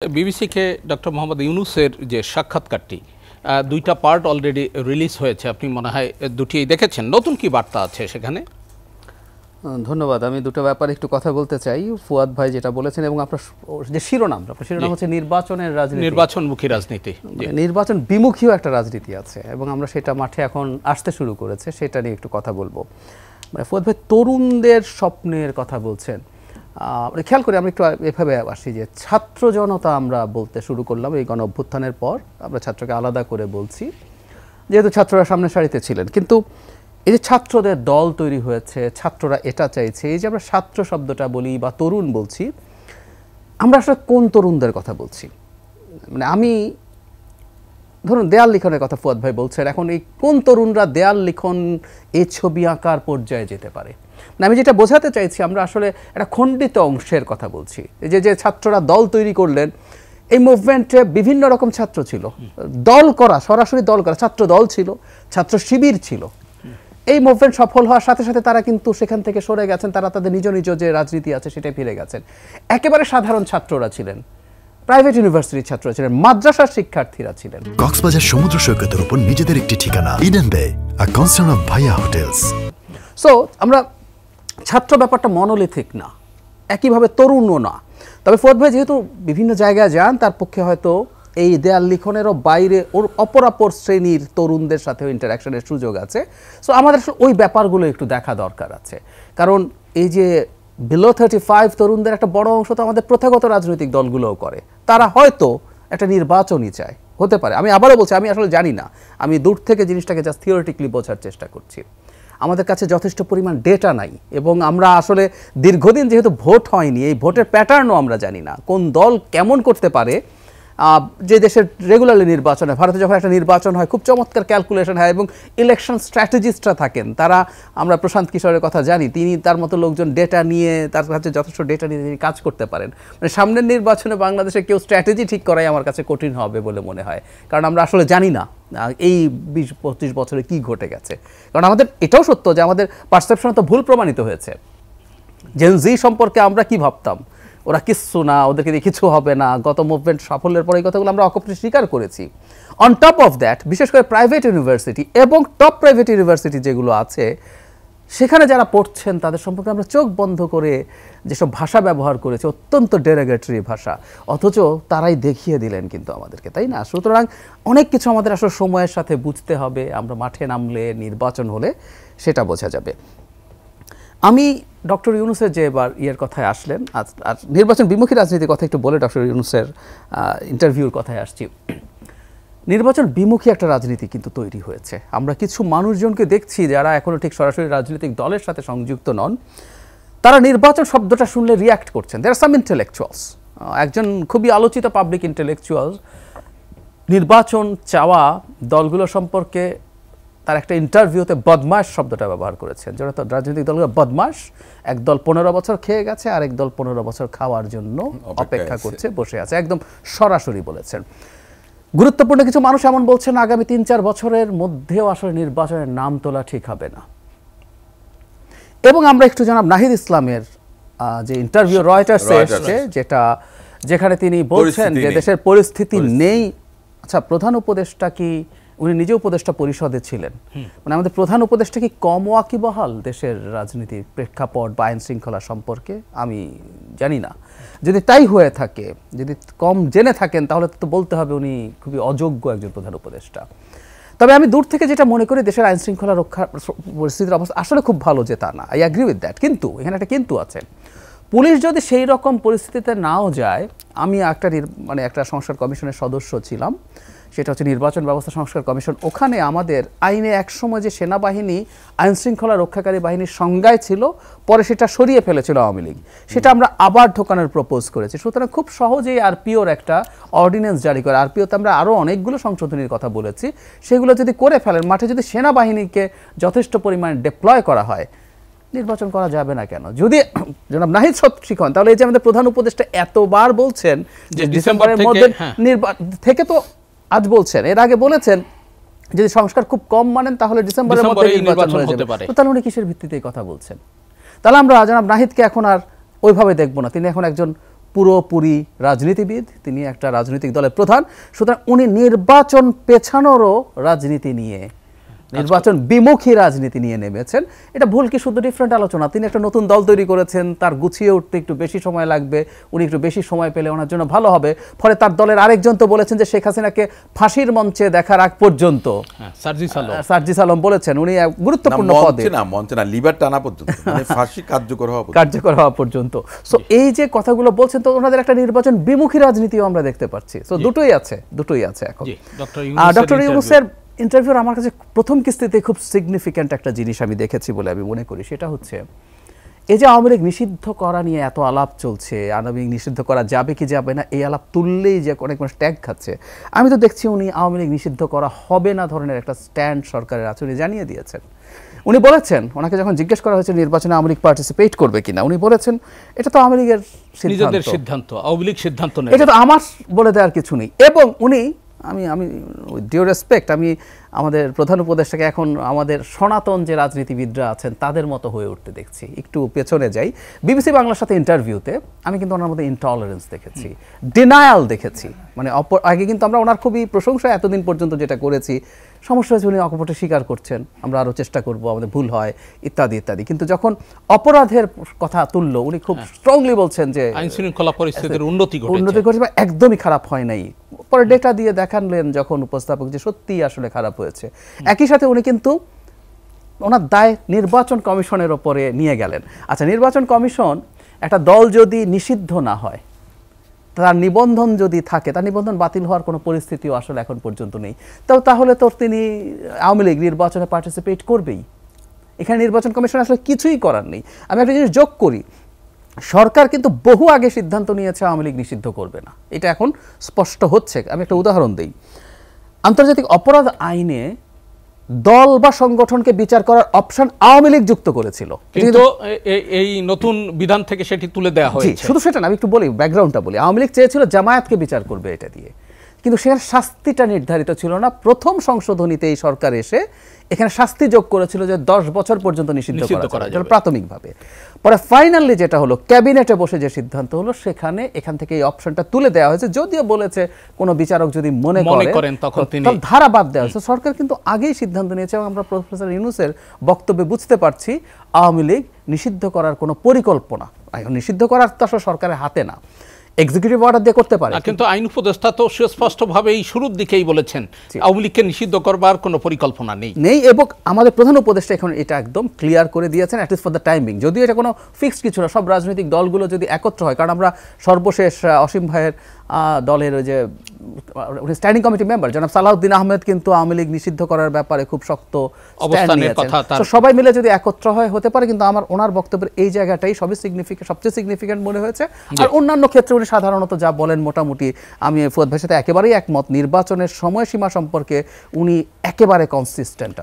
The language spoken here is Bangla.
বিবিসিকে ডক্টর মোহাম্মদ ইউনুসের যে সাক্ষাৎকারটি দুইটা পার্ট অলরেডি রিলিজ হয়েছে, আপনি মনে হয় দুটিই দেখেছেন। নতুন কি বার্তা আছে সেখানে? ধন্যবাদ। আমি দুটো ব্যাপারে একটু কথা বলতে চাই। ফুয়াদ ভাই যেটা বলেছেন এবং আপনার যে শিরোনাম হচ্ছে নির্বাচনের রাজনীতি, নির্বাচনমুখী রাজনীতি, নির্বাচন বিমুখীও একটা রাজনীতি আছে এবং আমরা সেটা মাঠে এখন আসতে শুরু করেছে, সেটা নিয়ে একটু কথা বলবো। ফুয়াদ ভাই তরুণদের স্বপ্নের কথা বলছেন, খেয়াল করি আমরা একটু এভাবে আসি যে ছাত্র জনতা আমরা বলতে শুরু করলাম এই গণ অভ্যুত্থানের পর। আমরা ছাত্রকে আলাদা করে বলছি যেহেতু ছাত্ররা সামনের সারিতে ছিলেন, কিন্তু এই যে ছাত্রদের দল তৈরি হয়েছে, ছাত্ররা এটা চাইছে, এই যে আমরা ছাত্র শব্দটা বলি বা তরুণ বলছি, আমরা আসলে কোন তরুণদের কথা বলছি? মানে আমি ধরুন দেয়াল লিখনের কথা ফুয়াদ ভাই বলছেন, এখন এই কোন তরুণরা দেয়াল লিখন এই ছবি আঁকার পর্যায়ে যেতে পারে? না, আমি যেটা বোঝাতে চাইছি আমরা আসলে একটা খণ্ডিত অংশের কথা বলছি। এই যে ছাত্ররা দল তৈরি করলেন, এই মুভমেন্টে বিভিন্ন রকম ছাত্র ছিল, দল করা, সরাসরি দল করা, ছাত্র দল ছিল, ছাত্র শিবির ছিল। এই মুভমেন্ট সফল হওয়ার সাথে সাথে তারা কিন্তু সেখান থেকে সরে গেছেন, তারা তাদের নিজ নিজ যে রাজনীতি আছে সেটাই ফিরে গেছেন। একেবারে সাধারণ ছাত্ররা ছিলেন, প্রাইভেট ইউনিভার্সিটির ছাত্ররা ছিলেন, মাদ্রাসার শিক্ষার্থীরা ছিলেন। কক্সবাজার সমুদ্র সৈকতের উপর নিজেদের একটি ঠিকানা, ইডেন বে, আ কনসার্ন অফ ভাইয়া হোটেলস। সো আমরা ছাত্র ব্যাপারটা মনোলিথিক না, একইভাবে তরুণও না। তবে ফুয়াদ ভাই যেহেতু বিভিন্ন জায়গায় যান, তার পক্ষে হয়তো এই দেয়াল লিখনেরও বাইরে ওর অপরাপর শ্রেণীর তরুণদের সাথেও ইন্টারাকশনের সুযোগ আছে। সো আমাদের ওই ব্যাপারগুলো একটু দেখা দরকার আছে, কারণ এই যে বিলো 35 তরুণদের একটা বড় অংশ তো আমাদের প্রথাগত রাজনৈতিক দলগুলোও করে, তারা হয়তো একটা নির্বাচনই চায়, হতে পারে। আমি আবারও বলছি, আমি আসলে জানি না, আমি দূর থেকে জিনিসটাকে জাস্ট থিওরিটিক্যালি বোঝার চেষ্টা করছি। আমাদের কাছে যথেষ্ট পরিমাণ ডেটা নাই এবং আমরা আসলে দীর্ঘদিন যেহেতু ভোট হয়নি, এই ভোটের প্যাটার্নও আমরা জানি না, কোন দল কেমন করতে পারে। যে দেশের রেগুলারলি নির্বাচন হয়, ভারতে যখন একটা নির্বাচন হয় খুব চমৎকার ক্যালকুলেশন হয় এবং ইলেকশন স্ট্র্যাটেজিস্টরা থাকেন, তারা, আমরা প্রশান্ত কিশোরের কথা জানি, তিনি তার মতো লোকজন ডেটা নিয়ে, তার কাছে যথেষ্ট ডেটা নিয়ে তিনি কাজ করতে পারেন। মানে সামনের নির্বাচনে বাংলাদেশে কেউ স্ট্র্যাটেজি ঠিক করাই আমার কাছে কঠিন হবে বলে মনে হয়, কারণ আমরা আসলে জানি না এই 20-25 বছরে কি ঘটে গেছে। কারণ আমাদের এটাও সত্য যে আমাদের পারসেপশন তো ভুল প্রমাণিত হয়েছে। জেন জি সম্পর্কে আমরা কি ভাবতাম, ওরা কিচ্ছু না, ওদেরকে দিয়ে কিছু হবে না, গত মুভমেন্ট সাফল্যের পরে এই কথাগুলো আমরা অকপটে স্বীকার করেছি। অন টপ অফ দ্যাট, বিশেষ করে প্রাইভেট ইউনিভার্সিটি এবং টপ প্রাইভেট ইউনিভার্সিটি যেগুলো আছে, সেখানে যারা পড়ছেন তাদের সম্পর্কে আমরা চোখ বন্ধ করে যেসব ভাষা ব্যবহার করেছি, অত্যন্ত ডেরোগেটরি ভাষা, অথচ তারাই দেখিয়ে দিলেন কিন্তু আমাদেরকে, তাই না? সুতরাং অনেক কিছু আমাদের আসলে সময়ের সাথে বুঝতে হবে, আমরা মাঠে নামলে, নির্বাচন হলে সেটা বোঝা যাবে। আমি ডক্টর ইউনুসের যে এবার ইয়ের কথায় আসলেন, আর নির্বাচন বিমুখী রাজনীতির কথা একটু বলে ডক্টর ইউনুসের ইন্টারভিউর কথায় আসছি। নির্বাচন বিমুখী একটা রাজনীতি কিন্তু তৈরি হয়েছে। আমরা কিছু মানুষজনকে দেখছি যারা এখনও ঠিক সরাসরি রাজনৈতিক দলের সাথে সংযুক্ত নন, তারা নির্বাচন শব্দটা শুনলে রিয়্যাক্ট করছেন। দেয়ার আর সাম ইন্টেলেকচুয়ালস, একজন খুবই আলোচিত পাবলিক ইন্টেলেকচুয়াল নির্বাচন চাওয়া দলগুলো সম্পর্কে তার একটা ইন্টারভিউতে বদমাশ শব্দটা ব্যবহার করেছেন। যারা তো রাজনৈতিক দলগুলো বদমাশ, এক দল 15 বছর খেয়ে গেছে, আর এক দল 15 বছর খাওয়ার জন্য অপেক্ষা করছে, বসে আছে, একদম সরাসরি বলেছেন। গুরুত্বপূর্ণ কিছু মানুষ এমন বলছেন আগামী 3-4 বছরের মধ্যেও আসলে নির্বাচনের নাম তোলা ঠিক হবে না। এবং আমরা একটু জনাব নাহিদ ইসলামের যে ইন্টারভিউ রয়টার্সে এসছে, যেখানে তিনি বলছেন যে দেশের পরিস্থিতি নেই। আচ্ছা, প্রধান উপদেষ্টা কি, উনি নিজে উপদেষ্টা পরিষদে ছিলেন, মানে আমাদের প্রধান উপদেষ্টা কি কম ওয়াকিবহাল দেশের রাজনীতির প্রেক্ষাপট বা আইন শৃঙ্খলা সম্পর্কে? আমি জানি না। যদি তাই হয়ে থাকে, যদি কম জেনে থাকেন, তাহলে তো বলতে হবে উনি খুবই অযোগ্য একজন প্রধান উপদেষ্টা। তবে আমি দূর থেকে যেটা মনে করি, দেশের আইন শৃঙ্খলা রক্ষা পরিস্থিতির অবস্থা আসলে খুব ভালো যে তা না, আই অ্যাগ্রি উইথ দ্যাট। কিন্তু এখানে একটা কিন্তু আছে, পুলিশ যদি সেই রকম পরিস্থিতিতে নাও যায়, আমি একটা সংস্কার কমিশনের সদস্য ছিলাম, সেটা হচ্ছে নির্বাচন ব্যবস্থা সংস্কার কমিশন। ওখানে আমাদের আইনে একসময় যে সেনাবাহিনী আইন শৃঙ্খলা রক্ষাকারী বাহিনীর সংজ্ঞায় ছিল, পরে সেটা সরিয়ে ফেলেছিল আওয়ামী লীগ, সেটা আমরা আবার ঢোকানোর প্রপোজ করেছি। সুতরাং খুব সহজেই আরপিওর একটা অর্ডিন্যান্স জারি করে, আরপিওতে আমরা আরও অনেকগুলো সংশোধনীর কথা বলেছি, সেগুলো যদি করে ফেলেন, মাঠে যদি সেনাবাহিনীকে যথেষ্ট পরিমাণে ডিপ্লয় করা হয়, নির্বাচন করা যাবে না কেন? যদি জনাব নাহিদ সঠিক হন, তাহলে এই যে আমাদের প্রধান উপদেষ্টা এতবার বলছেন যে ডিসেম্বরের মধ্যে থেকে, তো আজ বলছেন, এর আগে বলেছেন যদি সংস্কার খুব কম মানেন তাহলে ডিসেম্বরের মধ্যে নির্বাচন হয়ে যাবে। তো তাহলে উনি কিসের ভিত্তিতে কথা বলছেন? তাহলে আমরা জনাব নাহিদকে এখন আর ওইভাবে দেখব না, তিনি এখন একজন পুরোপুরি রাজনীতিবিদ, তিনি একটা রাজনৈতিক দলের প্রধান, সুতরাং উনি নির্বাচন পেছানোরও রাজনীতি নিয়ে, নির্বাচন বিমুখী রাজনীতি নিয়ে নেমেছেন। এটা ভুল কি শুধু ডিফারেন্ট আলোচনা? তিনি একটা নতুন দল তৈরি করেছেন, তার গুছিয়ে উঠতে একটু বেশি সময় লাগবে, উনি একটু বেশি সময় পেলে ওনার জন্য ভালো হবে। ফলে তার দলের আরেকজন তো বলেছেন যে শেখ হাসিনাকে ফাঁসির মঞ্চে দেখার আগ পর্যন্ত, সার্জিস আলম বলেছেন উনি গুরুত্বপূর্ণ পদে, মঞ্চে না, লিভার টানা পর্যন্ত, মানে ফাঁসি কার্যকর হওয়া পর্যন্ত। সো এই যে কথাগুলো বলছেন, তো ওনাদের একটা নির্বাচন বিমুখী রাজনীতিও আমরা দেখতে পাচ্ছি। সো দুটোই আছে এখন। ডক্টর ইউনূসের ইন্টারভিউর আমার কাছে প্রথম কিস্তিতে খুব সিগনিফিক্যান্ট একটা জিনিস আমি দেখেছি বলে আমি মনে করি, সেটা হচ্ছে এই যে আওয়ামী লীগ নিষিদ্ধ করা নিয়ে এত আলাপ চলছে, আওয়ামী লীগ নিষিদ্ধ করা যাবে কি যাবে না, এই আলাপ তুললেই যে অনেক মানুষ ট্যাগ খাচ্ছে। আমি তো দেখছি উনি আওয়ামী লীগ নিষিদ্ধ করা হবে না ধরনের একটা স্ট্যান্ড সরকারের আছে, উনি জানিয়ে দিয়েছেন। উনি বলেছেন, ওনাকে যখন জিজ্ঞেস করা হয়েছে নির্বাচনে আওয়ামী লীগ পার্টিসিপেট করবে কিনা, উনি বলেছেন এটা তো আওয়ামী লীগের সিদ্ধান্ত, আওয়ামী লীগ সিদ্ধান্ত নেবে, এটা তো আমার বলে দেওয়ার কিছু নেই। এবং উনি, আমি ডিউ রেসপেক্ট, আমি আমাদের প্রধান উপদেষ্টাকে এখন আমাদের সনাতন যে রাজনীতিবিদরা আছেন তাদের মতো হয়ে উঠতে দেখছি। একটু পেছনে যাই, বিবিসি বাংলার সাথে ইন্টারভিউতে আমি কিন্তু ওনার মধ্যে ইনটলারেন্স দেখেছি, ডিনায়াল দেখেছি। মানে আগে কিন্তু আমরা ওনার খুবই প্রশংসা এতদিন পর্যন্ত যেটা করেছি, সমস্যা হয়েছে উনি অকপটে স্বীকার করছেন, আমরা আরও চেষ্টা করব, আমাদের ভুল হয় ইত্যাদি ইত্যাদি। কিন্তু যখন অপরাধের কথা তুললো, উনি খুব স্ট্রংলি বলছেন যে আইন শৃঙ্খলা পরিস্থিতির উন্নতি ঘটেছে বা একদমই খারাপ হয় নাই। পরে ডেটা দিয়ে দেখালেন যখন উপস্থাপক যে সত্যিই আসলে খারাপ হয়েছে। একই সাথে উনি কিন্তু ওনার দায় নির্বাচন কমিশনের ওপরে নিয়ে গেলেন। আচ্ছা, নির্বাচন কমিশন, একটা দল যদি নিষিদ্ধ না হয়, তার নিবন্ধন যদি থাকে, তার নিবন্ধন বাতিল হওয়ার কোনো পরিস্থিতিও আসলে এখন পর্যন্ত নেই, তাহলে তো তিনি আওয়ামী লীগ নির্বাচনে পার্টিসিপেট করবেই। এখানে নির্বাচন কমিশন আসলে কিছুই করার নেই। আমি একটা জিনিস যোগ করি, সরকার কিন্তু বহু আগে সিদ্ধান্ত নিয়েছে আওয়ামী লীগ নিষিদ্ধ করবে না, এটা এখন স্পষ্ট হচ্ছে। আমি একটা উদাহরণ দিই, আন্তর্জাতিক অপরাধ আইনে দল বা সংগঠনকে বিচার করার অপশন আওয়ামী লীগ যুক্ত করেছিল, কিন্তু এই নতুন বিধান থেকে সেটি তুলে দেওয়া হয়েছে। শুধু সেটা না, আমি একটু বলি, ব্যাকগ্রাউন্ডটা বলি। আওয়ামী লীগ চেয়েছিল জামায়াতকে বিচার করবে এটা দিয়ে, কিন্তু সেখানে শাস্তিটা নির্ধারিত ছিল না। প্রথম সংশোধনীতে এই সরকার এসে এখানে শাস্তি যোগ করেছিল যে 10 বছর পর্যন্ত নিষিদ্ধ করা যাবে প্রাথমিকভাবে। পরে ফাইনালি যেটা হলো, ক্যাবিনেটে বসে যে সিদ্ধান্ত হলো, সেখানে এখান থেকে এই অপশনটা তুলে দেওয়া হয়েছে। যদিও বলেছে কোনো বিচারক যদি মনে করেন তখন ধারা বাদ দেওয়া হয়েছে। সরকার কিন্তু আগেই সিদ্ধান্ত নিয়েছে, এবং আমরা প্রফেসর ইউনূসের বক্তব্যে বুঝতে পারছি আওয়ামী লীগ নিষিদ্ধ করার কোনো পরিকল্পনা, নিষিদ্ধ করার তো আসলে সরকারের হাতে না, এক্সিকিউটিভ অর্ডার দিয়ে করতে পারে। কিন্তু আইন উপদেষ্টা তো সুস্পষ্টভাবে এই শুরুর দিকেই বলেছেন আওয়ামী লীগকে নিষিদ্ধ করবার কোনো পরিকল্পনা নেই। এবং আমাদের প্রধান উপদেষ্টা এখন এটা একদম ক্লিয়ার করে দিয়েছেন, at least for the timing. যদিও এটা কোনো ফিক্সড কিছু না, সব রাজনৈতিক দলগুলো যদি একত্র হয়, কারণ আমরা সর্বশেষ অসীম ভাইয়ের দলের ওই যে স্ট্যান্ডিং কমিটি মেম্বার জনাব সালাউদ্দিন আহমেদ কিন্তু আওয়ামী লীগ নিষিদ্ধ করার ব্যাপারে খুব শক্ত স্ট্যান্ড নিয়েছেন। সবাই মিলে যদি একত্র হয় হতে পারে, কিন্তু আমার ওনার বক্তব্যের এই জায়গাটাই সবচেয়ে সিগনিফিক্যান্ট মনে হয়েছে। আর অন্যান্য ক্ষেত্রে উনি সাধারণত যা বলেন মোটামুটি আমি ফুয়াদ ভাইয়ের সাথে একেবারেই একমত। নির্বাচনের সময়সীমা সম্পর্কে উনি একেবারে কনসিস্টেন্ট।